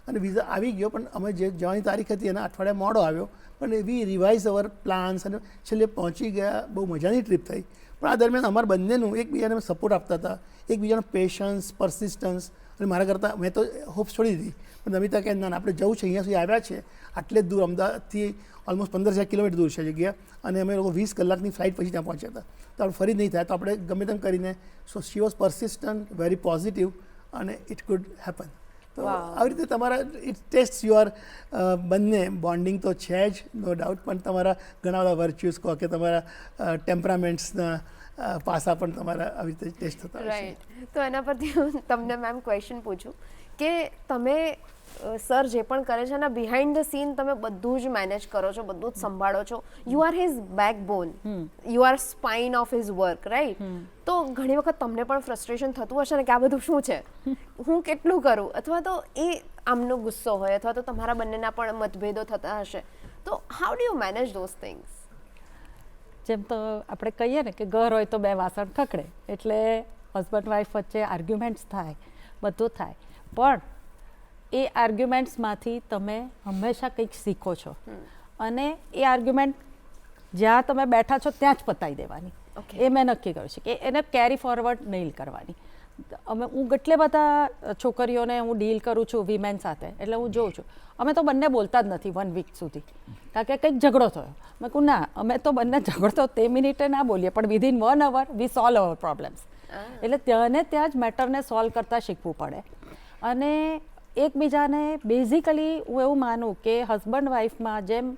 અને વિઝા આવી ગયો, પણ અમે જે જવાની તારીખ હતી એના અઠવાડિયા મોડો આવ્યો, પણ વી રિવાઇઝ અવર પ્લાન્સ અને છેલ્લે પહોંચી ગયા. બહુ મજાની ટ્રીપ થઈ. પણ આ દરમિયાન અમારા બંનેનું એકબીજાને સપોર્ટ આપતા હતા, એકબીજાનો પેશન્સ, પરસિસ્ટન્સ. અને મારા કરતાં મેં તો હોપ્સ છોડી દીધી, પણ નમિતા કહે ના, આપણે જવું છે, અહીંયા સુધી આવ્યા છે, આટલે જ દૂર, અમદાવાદથી ઓલમોસ્ટ 15,000 કિલોમીટર દૂર છે જગ્યા, અને અમે લોકો 20 કલાકની ફ્લાઇટ પછી ત્યાં પહોંચ્યા હતા. તો આપણે ફરી નહીં થાય, તો આપણે ગમે તેમ કરીને. So she was persistent, very positive, અને ઇટ કુડ હેપન. તો આવી રીતે તમારા ઇટ ટેસ્ટ યુઅર બંને બોન્ડિંગ તો છે જ, નો ડાઉટ, પણ તમારા ઘણા બધા વર્ચ્યુઅસ કહો કે તમારા ટેમ્પરામેન્ટ્સના પાસા પણ તમારા આવી રીતે ટેસ્ટ થતા હોય છે. રાઈટ. તો એના પરથી હું તમને મેમ ક્વેશ્ચન પૂછું કે તમે સર જે પણ કરે છે એના બિહાઇન્ડ ધ સીન તમે બધું જ મેનેજ કરો છો, બધું જ સંભાળો છો. You are his backbone, you are spine of his work, right? તો ઘણી વખત તમને પણ ફ્રસ્ટ્રેશન થતું હશે ને કે આ બધું શું છે, હું કેટલું કરું, અથવા તો એ આમનો ગુસ્સો હોય, અથવા તો તમારા બંનેના પણ મતભેદો થતા હશે. તો how do you manage those things? જેમ તો આપણે કહીએ ને કે ઘર હોય તો 2 વાસણ ખખડે, એટલે હસબન્ડ વાઈફ વચ્ચે આર્ગ્યુમેન્ટ્સ થાય, બધું થાય, પણ એ આર્ગ્યુમેન્ટ્સમાંથી તમે હંમેશા કંઈક શીખો છો, અને એ આર્ગ્યુમેન્ટ જ્યાં તમે બેઠા છો ત્યાં જ પતાવી દેવાની. એ મેં નક્કી કર્યું છે કે એને કેરી ફોરવર્ડ નહીં કરવાની. હું કેટલે બધા છોકરીઓને હું ડીલ કરું છું વિમેન સાથે, એટલે હું જોઉં છું અમે તો બંને બોલતા જ નથી 1 વીક સુધી, કારણ કે કંઈક ઝઘડો થયો. મેં કહું ના, અમે તો બંને ઝઘડો તે મિનિટે ના બોલીએ, પણ વિધિન 1 અવર વી સોલ્વ અવર પ્રોબ્લેમ્સ. એટલે ત્યાં ને ત્યાં જ મેટરને સોલ્વ કરતાં શીખવું પડે. અને એકબીજાને બેઝિકલી હું એવું માનું કે હસબન્ડ વાઈફમાં જેમ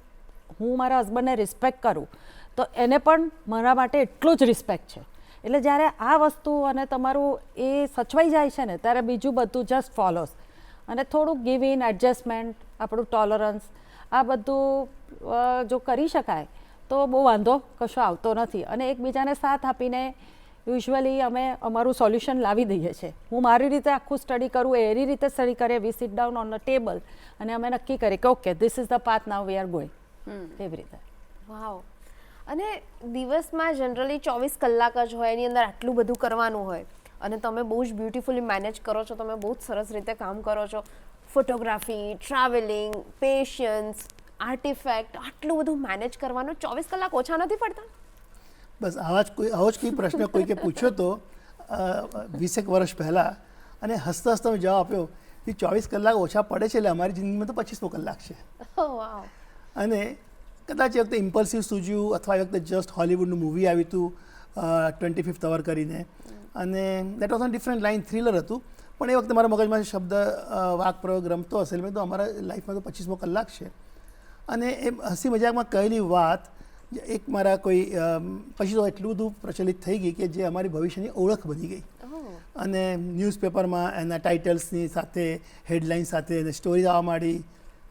હું મારા હસબન્ડને રિસ્પેક્ટ કરું તો એને પણ મારા માટે એટલું જ રિસ્પેક્ટ છે. એટલે જ્યારે આ વસ્તુ અને તમારું એ સચવાઈ જાય છે ને ત્યારે બીજું બધું જસ્ટ ફોલોસ. અને થોડુંક ગિવ ઇન એડજસ્ટમેન્ટ, આપણું ટોલરન્સ, આ બધું જો કરી શકાય તો બહુ વાંધો કશો આવતો નથી. અને એકબીજાને સાથ આપીને યુઝ્યુઅલી અમે અમારું સોલ્યુશન લાવી દઈએ છીએ. હું મારી રીતે આખું સ્ટડી કરું, એવી રીતે સ્ટડી કરીએ. We sit down on the table અને અમે નક્કી કરીએ કે okay this is the path now we are going. એવી રીતે. વાવ. અને દિવસમાં જનરલી 24 કલાક જ હોય, એની અંદર આટલું બધું કરવાનું હોય અને તમે બહુ જ બ્યુટિફુલી મેનેજ કરો છો, તમે બહુ જ સરસ રીતે કામ કરો છો. ફોટોગ્રાફી, ટ્રાવેલિંગ, પેશન્સ, આર્ટિફેક્ટ, આટલું બધું મેનેજ કરવાનું 24 કલાક ઓછા નથી પડતા? બસ આવો જ કોઈ પ્રશ્ન કોઈકે પૂછ્યો તો 20 વર્ષ પહેલાં, અને હસતા હસતા મેં જવાબ આપ્યો કે 24 કલાક ઓછા પડે છે એટલે અમારી જિંદગીમાં તો 25 કલાક છે. વાવ. અને કદાચ એ વખતે ઇમ્પલ્સિવ સૂજ્યું, અથવા એ વખતે જસ્ટ હોલિવૂડનું મૂવી આવ્યું હતું 25th અવર કરીને, અને that was on different line, thriller હતું. પણ એ વખતે મારા મગજમાં શબ્દ વાક પ્રયોગ રમતો હશે, મેં તો અમારા લાઈફમાં તો 25 કલાક છે. અને એ હસી મજાકમાં કહેલી વાત એક મારા કોઈ પછી તો એટલું બધું પ્રચલિત થઈ ગઈ કે જે અમારી ભવિષ્યની ઓળખ બની ગઈ. અને ન્યૂઝપેપરમાં એના ટાઇટલ્સની સાથે, હેડલાઇન સાથે એને સ્ટોરી આવવા માંડી.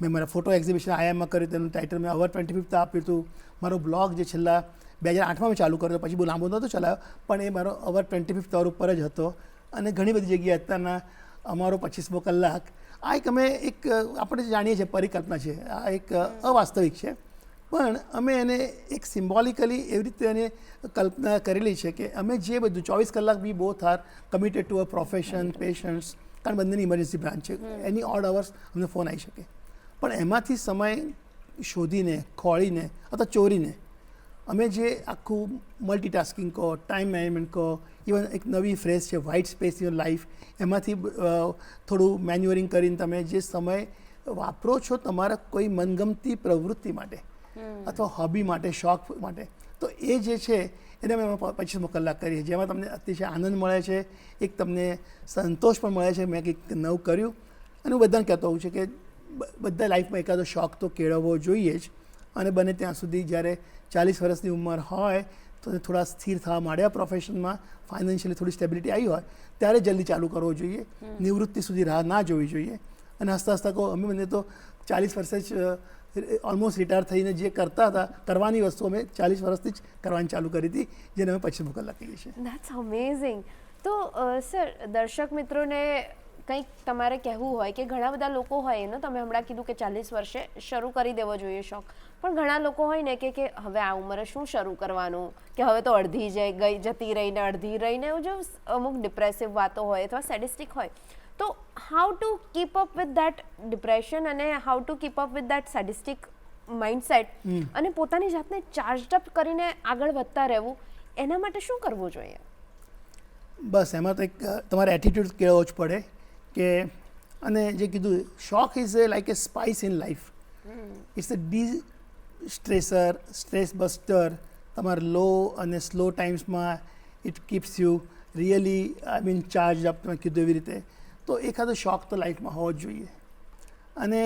મેં મારા ફોટો એક્ઝિબિશન આઈએમમાં કર્યું, તેનું ટાઇટલ મેં અવર 25th આપ્યું હતું. મારો બ્લોગ જે છેલ્લા 2008માં મેં ચાલુ કર્યો, પછી બહુ લાંબો નહોતો ચલાવ્યો, પણ એ મારો અવર 25th અવર ઉપર જ હતો. અને ઘણી બધી જગ્યાએ અત્યારના અમારો 25મો કલાક, આ એક અમે એક આપણે જાણીએ છીએ પરિકલ્પના છે, આ એક અવાસ્તવિક છે. પણ અમે એને એક સિમ્બોલિકલી એવી રીતે એને કલ્પના કરેલી છે કે અમે જે બધું 24 કલાક we both are committed to a profession, patients, કારણ બંનેની ઇમરજન્સી બ્રાન્ચ છે, એની ઓડ અવર્સ અમને ફોન આવી શકે. પણ એમાંથી સમય શોધીને, ખોળીને અથવા ચોરીને અમે જે આખું મલ્ટીટાસ્કિંગ કહો, ટાઈમ મેનેજમેન્ટ કહો, ઇવન એક નવી ફ્રેઝ છે વ્હાઇટ સ્પેસ ઇન લાઈફ, એમાંથી થોડું મેન્યુઅરિંગ કરીને તમે જે સમય વાપરો છો તમારા કોઈ મનગમતી પ્રવૃત્તિ માટે અથવા હોબી માટે, શોખ માટે, તો એ જે છે એને અમે 25 કલાક કરીએ, જેમાં તમને અતિશય આનંદ મળે છે, એક તમને સંતોષ પણ મળે છે મેં કંઈક નવું કર્યું. અને હું બધાને કહેતો હોઉં છું કે બધા લાઈફમાં એકાદો શોખ તો કેળવવો જોઈએ જ. અને બને ત્યાં સુધી જ્યારે 40 વર્ષની ઉંમર હોય તો થોડા સ્થિર થવા માંડ્યા પ્રોફેશનમાં, ફાઇનાન્શિયલી થોડી સ્ટેબિલિટી આવી હોય ત્યારે જલ્દી ચાલુ કરવો જોઈએ. નિવૃત્તિ સુધી રાહ ના જોવી જોઈએ. અને હસતા હસતા કહો, અમે મને તો 40 વર્ષે જ ઓલમોસ્ટ રિટાયર થઈને જે કરતા હતા, કરવાની વસ્તુ અમે 40 વર્ષથી જ કરવાની ચાલુ કરી હતી, જેને અમે 25 કલાક કહીએ છીએ. That's amazing. તો સર, દર્શક મિત્રોને કંઈક તમારે કહેવું હોય કે ઘણા બધા લોકો હોય ને, તમે હમણાં કીધું કે 40 વર્ષે શરૂ કરી દેવો જોઈએ શોખ, પણ ઘણા લોકો હોય ને કે હવે આ ઉંમરે શું શરૂ કરવાનું, કે હવે તો અડધી જતી રહીને અડધી રહીને, એવું જો અમુક ડિપ્રેસિવ વાતો હોય અથવા સેડિસ્ટિક હોય, તો how to keep up with that depression અને how to keep up with that sadistic mindset અને પોતાની જાતને ચાર્જડ અપ કરીને આગળ વધતા રહેવું, એના માટે શું કરવું જોઈએ? બસ એમાં તો એક તમારે એટીટ્યૂડ કેળવવો જ પડે કે, અને જે કીધું શોખ is like a spice in life. It's a stressor, stress buster. તમારા લો અને સ્લો ટાઈમ્સમાં it keeps you really charge up, તમે કીધું એવી રીતે. તો એકાદો શોખ તો લાઈફમાં હોવો જ જોઈએ. અને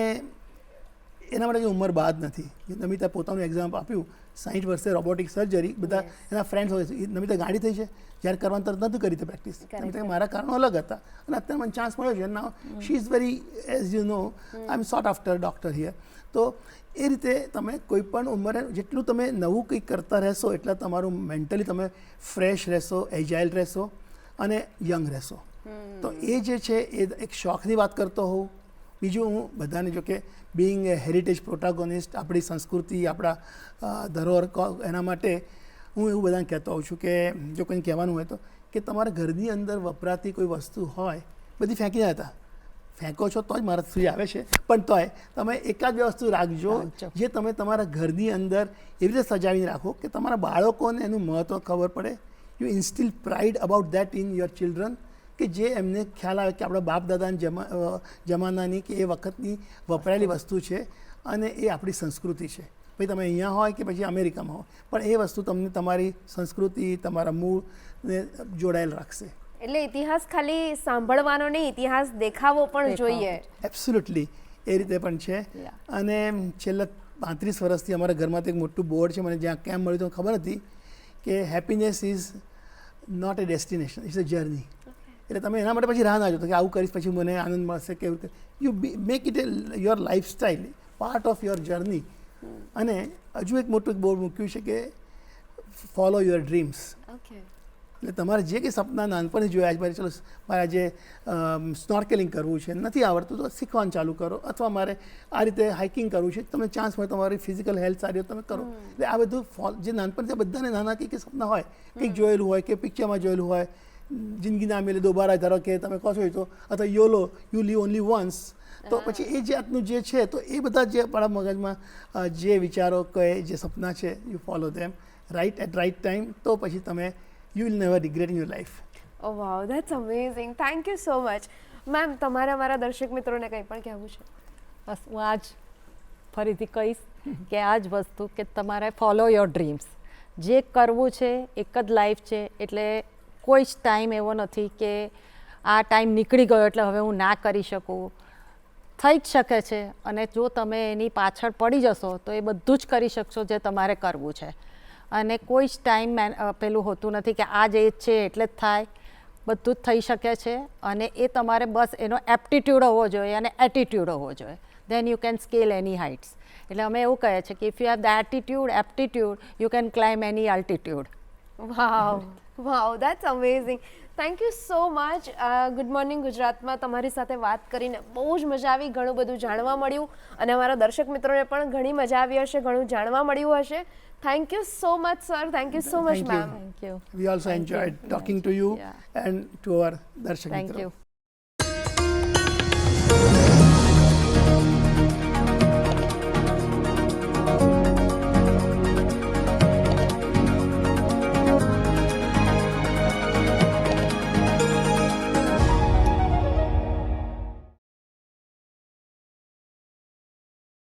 એના માટે કંઈ ઉંમર બાદ નથી. નમિતા પોતાનું એક્ઝામ્પલ આપ્યું, 60 વર્ષે રોબોટિક સર્જરી, બધા એના ફ્રેન્ડ્સ હોય છે. નમિતા ગાડી થઈ છે, જ્યારે કરવાનું તરત નથી કરી હતી પ્રેક્ટિસ. મારા કારણો અલગ હતા અને અત્યારે મને ચાન્સ મળ્યો છે. Now she is very, as you know, I am sought after doctor here. તો એ રીતે તમે કોઈ પણ ઉંમરે જેટલું તમે નવું કંઈક કરતા રહેશો એટલા તમારું મેન્ટલી તમે ફ્રેશ રહેશો, એજાઇલ રહેશો અને યંગ રહેશો. તો એ જે છે એ એક શોખની વાત કરતો હોઉં. બીજું હું બધાને, જો કે બિંગ એ હેરિટેજ પ્રોટાગોનિસ્ટ, આપણી સંસ્કૃતિ, આપણા ધરોહર, એના માટે હું એવું બધાને કહેતો હોઉં છું કે જો કંઈ કહેવાનું હોય તો કે તમારા ઘરની અંદર વપરાતી કોઈ વસ્તુ હોય, બધી ફેંકી ના હતા, ફેંકો છો તો જ મારા સુધી આવે છે, પણ તોય તમે એકાદ બે વસ્તુ રાખજો જે તમે તમારા ઘરની અંદર એવી રીતે સજાવીને રાખો કે તમારા બાળકોને એનું મહત્ત્વ ખબર પડે. You instil pride about that in your children, કે જે એમને ખ્યાલ આવે કે આપણા બાપ દાદાના જમાનાની કે એ વખતની વપરાયેલી વસ્તુ છે અને એ આપણી સંસ્કૃતિ છે. ભાઈ તમે અહીંયા હોય કે પછી અમેરિકામાં હોય, પણ એ વસ્તુ તમને તમારી સંસ્કૃતિ, તમારા મૂળને જોડાયેલ રાખશે. એટલે ઇતિહાસ ખાલી સાંભળવાનો નહીં, ઇતિહાસ દેખાવો પણ જોઈએ. એબ્સોલ્યુટલી એ રીતે પણ છે. અને છેલ્લા 35 વર્ષથી અમારા ઘરમાં તો એક મોટું બોર્ડ છે, મને જ્યાં કેમ મળ્યું તો ખબર હતી કે happiness is not a destination, it's a journey. એટલે તમે એના માટે પછી રાહ ના જોતો કે આવું કરીશ પછી મને આનંદ મળશે કે એવું. You make it A your lifestyle, part of your journey. અને હજુ એક મોટું બોર્ડ મૂક્યું છે કે ફોલો યોર ડ્રીમ્સ. ઓકે. એટલે તમારે જે કંઈ સપના નાનપણથી જોયા છે, મારે ચલો મારે આજે સ્નોર્કેલિંગ કરવું છે, નથી આવડતું તો શીખવાનું ચાલુ કરો, અથવા મારે આ રીતે હાઇકિંગ કરવું છે, તમને ચાન્સ મળે, તમારી ફિઝિકલ હેલ્થ સારી હોય તમે કરો. એટલે આ બધું જે નાનપણથી બધાને નાના કંઈક સપના હોય, કંઈક જોયેલું હોય કે પિક્ચરમાં જોયેલું હોય, જિંદગી ના મેલે દોબારા, ધારો કે તમે કહો છો તો, અથવા યોલો યુ લીવ ઓનલી વન્સ, તો પછી એ જાતનું જે છે, તો એ બધા જે આપણા મગજમાં જે વિચારો કહે, જે સપના છે, you follow them right at right time, તો પછી તમે you will never regret in your life. Oh wow, that's amazing. Thank you so much. Ma'am, તમારે અમારા દર્શક મિત્રોને કંઈ પણ કહેવું છે? બસ હું આજ ફરીથી કહીશ કે આ જ વસ્તુ કે તમારે ફોલો યોર ડ્રીમ્સ. જે કરવું છે એક જ લાઈફ છે, એટલે કોઈ જ ટાઈમ એવો નથી કે આ ટાઈમ નીકળી ગયો એટલે હવે હું ના કરી શકું. થઈ જ શકે છે, અને જો તમે એની પાછળ પડી જશો તો એ બધું જ કરી શકશો જે તમારે કરવું છે. અને કોઈ જ ટાઈમ પેલું હોતું નથી કે આ જ એજ છે એટલે જ થાય. બધું જ થઈ શકે છે, અને એ તમારે બસ એનો એપ્ટિટ્યૂડ હોવો જોઈએ અને એટીટ્યૂડ હોવો જોઈએ. Then you can scale any heights. એટલે અમે એવું કહીએ છીએ કે if you have the attitude, aptitude, you can climb any altitude. Wow wow, that's amazing. Thank you so much. Good morning ગુજરાતમાં તમારી સાથે વાત કરીને બહુ જ મજા આવી, ઘણું બધું જાણવા મળ્યું, અને અમારા દર્શક મિત્રોને પણ ઘણી મજા આવી હશે, ઘણું જાણવા મળ્યું હશે. Thank you so much sir. Thank you so much ma'am. Thank you. We also enjoyed talking to you Yeah. and to our Darshak Thank Mitra. you.